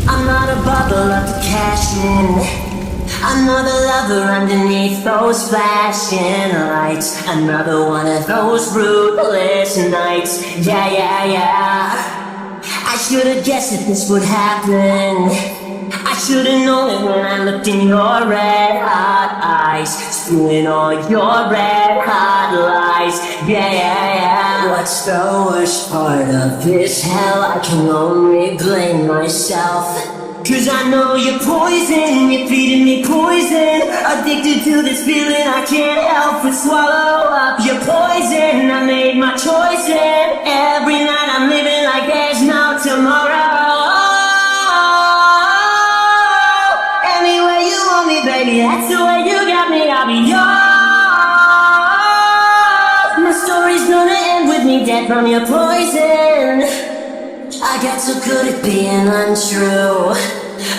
I'm not a bubble up to cash in. Another lover underneath those flashing lights. Another one of those ruthless nights. Yeah. I should've guessed that this would happen. I should've known it when I looked in your red hot eyes, spewing all your red hot lies. Yeah. What's the worst part of this hell? I can only blame myself. Cause I know you're poison, you're feeding me poison. Addicted to this feeling, I can't help but swallow up your poison. I made my choice and every night I'm living like there's no tomorrow. Anyway you want me, baby, that's the way you got me, I'll be yours. My story's gonna end with me dead from your poison. I got so good at being untrue.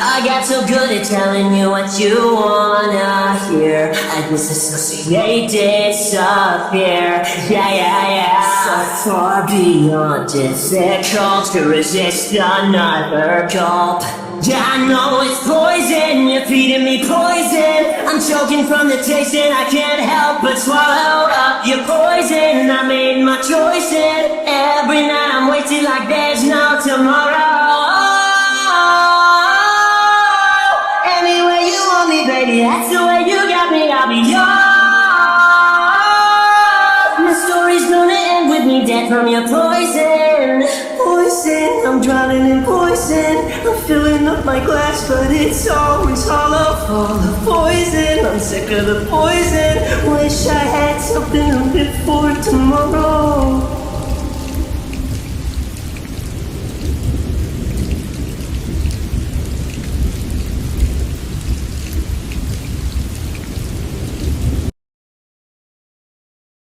I got so good at telling you what you wanna hear. I disassociate, disappear. Yeah. So far beyond difficult to resist another gulp. Yeah, I know it's poison, you're feeding me poison. I'm choking from the taste and I can't help but swallow up your poison. I made my choice and every night I'm wasted like there's no tomorrow. Anyway you want me, baby, that's the way you got me, I'll be yours. My story's gonna end with me dead from your poison. Poison, I'm drowning in poison. I'm filling up my glass, but it's always hollow, full of poison. I'm sick of the poison. Wish I had something a bit for tomorrow.